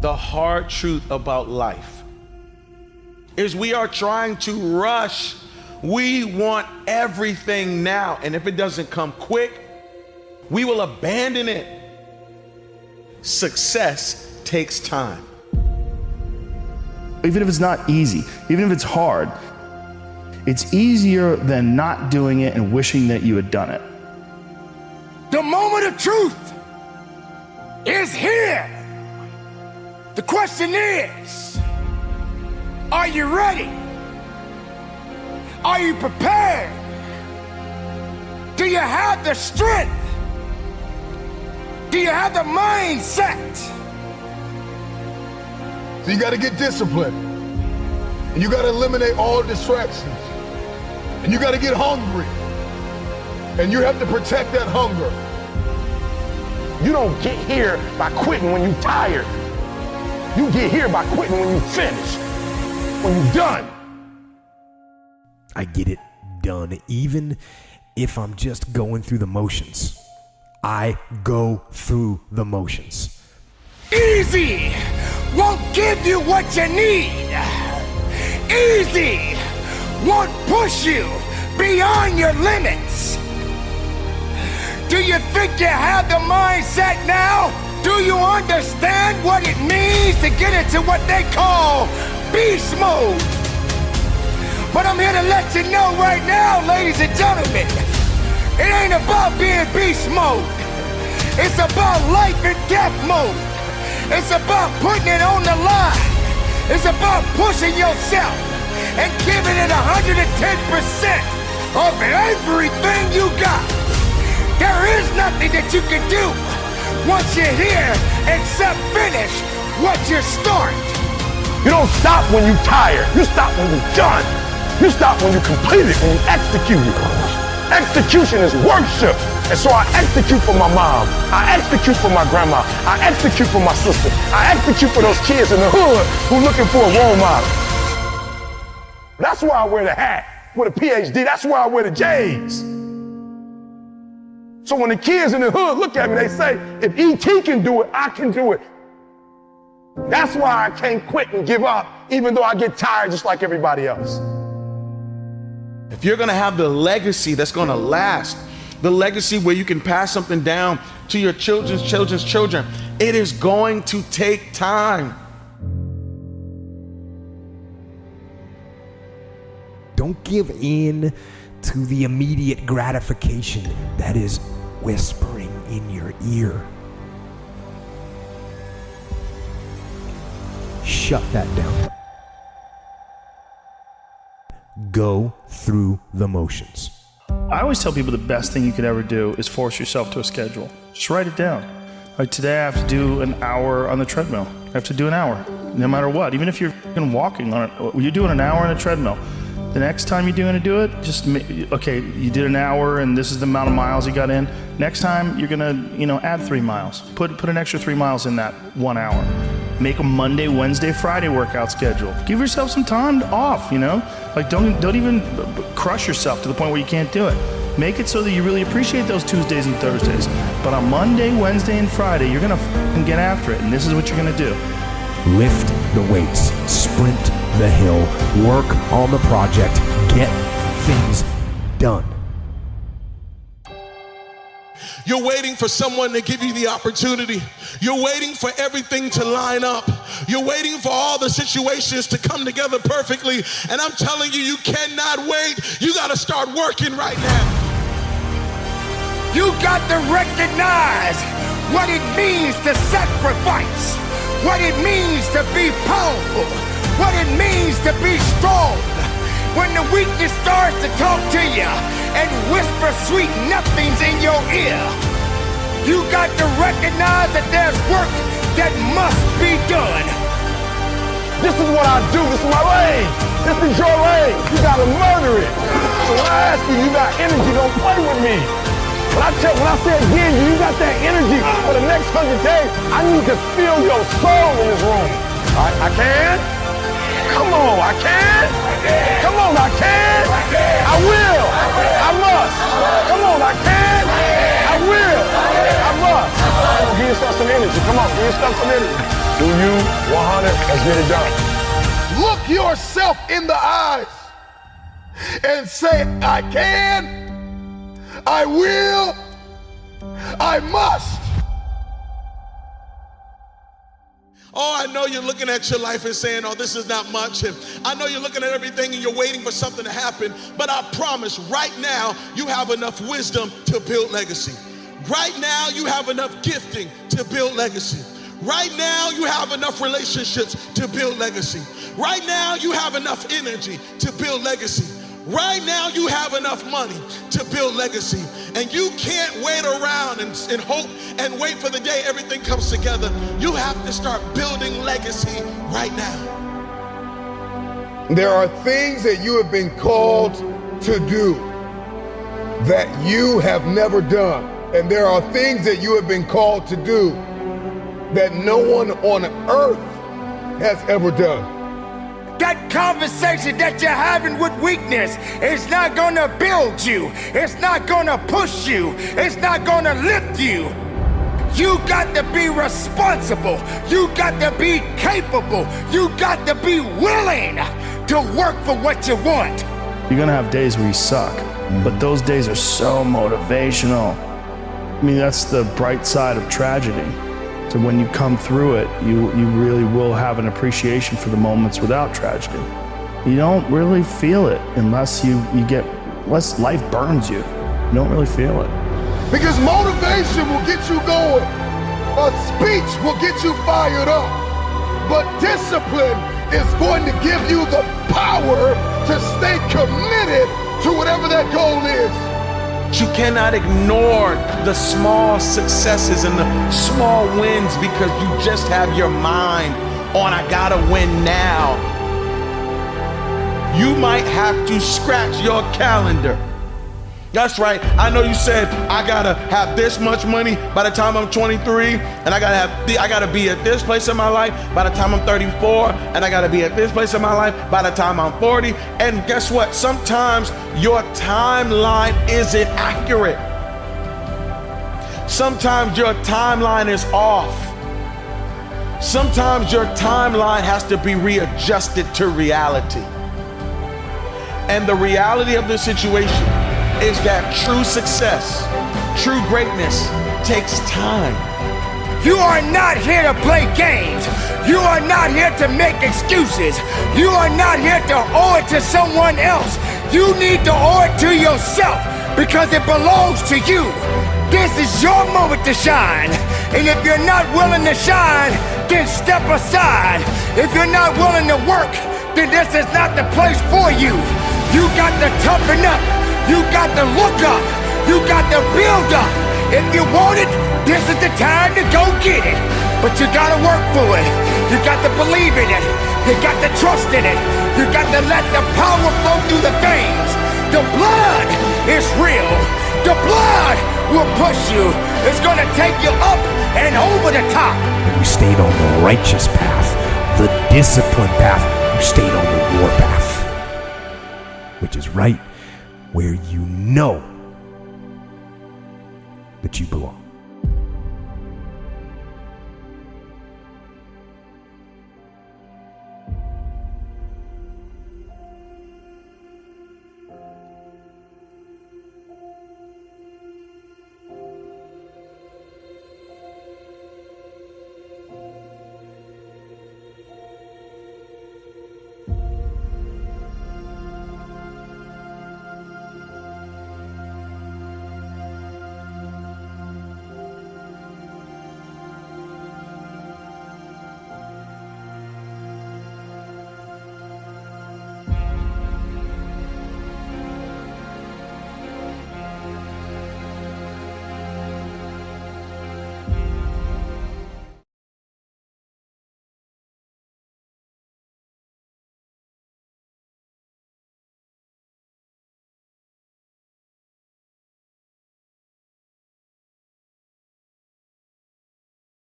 The hard truth about life is we are trying to rush. We want everything now, and if it doesn't come quick, we will abandon it. Success takes time. Even if it's not easy, even if it's hard, it's easier than not doing it and wishing that you had done it. The moment of truth is here. The question is, are you ready? Are you prepared? Do you have the strength? Do you have the mindset? So you got to get disciplined. And you got to eliminate all distractions. And you got to get hungry. And you have to protect that hunger. You don't get here by quitting when you're tired. You get here by quitting when you finish, when you're done. I get it done, even if I'm just going through the motions. I go through the motions. Easy won't give you what you need. Easy won't push you beyond your limits. Do you think you have the mindset now? Do you understand what it means to get into what they call beast mode? But I'm here to let you know right now, ladies and gentlemen, it ain't about being beast mode. It's about life and death mode. It's about putting it on the line. It's about pushing yourself and giving it 110% of everything you got. There is nothing that you can do once you're here except finish what you start. You don't stop when you're tired. You stop when you're done. You stop when you complete it, when you execute it. Execution is worship. And so I execute for my mom. I execute for my grandma. I execute for my sister. I execute for those kids in the hood who are looking for a role model. That's why I wear the hat with a PhD. That's why I wear the J's. So when the kids in the hood look at me, they say, if E.T. can do it, I can do it. That's why I can't quit and give up, even though I get tired just like everybody else. If you're gonna have the legacy that's gonna last, the legacy where you can pass something down to your children's children's children, it is going to take time. Don't give in to the immediate gratification that is whispering in your ear. Shut that down. Go through the motions. I always tell people the best thing you could ever do is force yourself to a schedule. Just write it down. Like today I have to do an hour on the treadmill. I have to do an hour, no matter what. Even if you're walking on it, you're doing an hour on a treadmill. The next time you're going to do it, just, okay, you did an hour and this is the amount of miles you got in. Next time you're going to, add 3 miles. Put an extra 3 miles in that 1 hour. Make a Monday, Wednesday, Friday workout schedule. Give yourself some time off, Like don't even crush yourself to the point where you can't do it. Make it so that you really appreciate those Tuesdays and Thursdays. But on Monday, Wednesday, and Friday, you're going to get after it. And this is what you're going to do. Lift the weights, sprint the hill, work on the project, get things done. You're waiting for someone to give you the opportunity. You're waiting for everything to line up. You're waiting for all the situations to come together perfectly. And I'm telling you, you cannot wait. You got to start working right now. You got to recognize what it means to sacrifice, what it means to be powerful, what it means to be strong. When the weakness starts to talk to you and whisper sweet nothings in your ear, you got to recognize that there's work that must be done. This is what I do. This is my lane. This is your lane. You gotta murder it. So when I ask you, you got energy, don't play with me. When I say again, you got that energy for the next 100 days. I need to feel your soul in this room. I can? Come on, I can? Come on, I can? I will. I must. Come on, I can? I will. I must. Come on, give yourself some energy. Come on, give yourself some energy. Do you 100? Let's get it done. Look yourself in the eyes and say, I can, I will, I must. Oh, I know you're looking at your life and saying, oh, this is not much. And I know you're looking at everything and you're waiting for something to happen. But I promise right now, you have enough wisdom to build legacy. Right now, you have enough gifting to build legacy. Right now, you have enough relationships to build legacy. Right now, you have enough energy to build legacy. Right now, you have enough money to build legacy. And you can't wait around and hope and wait for the day everything comes together. You have to start building legacy right now. There are things that you have been called to do that you have never done. And there are things that you have been called to do that no one on earth has ever done. That conversation that you're having with weakness is not gonna build you. It's not gonna push you. It's not gonna lift you. You got to be responsible. You got to be capable. You got to be willing to work for what you want. You're gonna have days where you suck, but those days are so motivational. I mean, that's the bright side of tragedy. So when you come through it, you really will have an appreciation for the moments without tragedy. You don't really feel it unless unless life burns you. You don't really feel it. Because motivation will get you going. A speech will get you fired up. But discipline is going to give you the power to stay committed to whatever that goal is. You cannot ignore the small successes and the small wins because you just have your mind on, I gotta win now. You might have to scratch your calendar. That's right. I know you said, I gotta have this much money by the time I'm 23, and I gotta be at this place in my life by the time I'm 34, and I gotta be at this place in my life by the time I'm 40. And guess what? Sometimes your timeline isn't accurate. Sometimes your timeline is off. Sometimes your timeline has to be readjusted to reality. And the reality of the situation is that true success, true greatness takes time. You are not here to play games. You are not here to make excuses. You are not here to owe it to someone else. You need to owe it to yourself because it belongs to you. This is your moment to shine. And if you're not willing to shine, then step aside. If you're not willing to work, then this is not the place for you. You got to toughen up. You got to look up. You got to build up. If you want it, this is the time to go get it. But you got to work for it. You got to believe in it. You got to trust in it. You got to let the power flow through the veins. The blood is real. The blood will push you. It's going to take you up and over the top. You stayed on the righteous path, the disciplined path. You stayed on the war path, which is right where you know that you belong.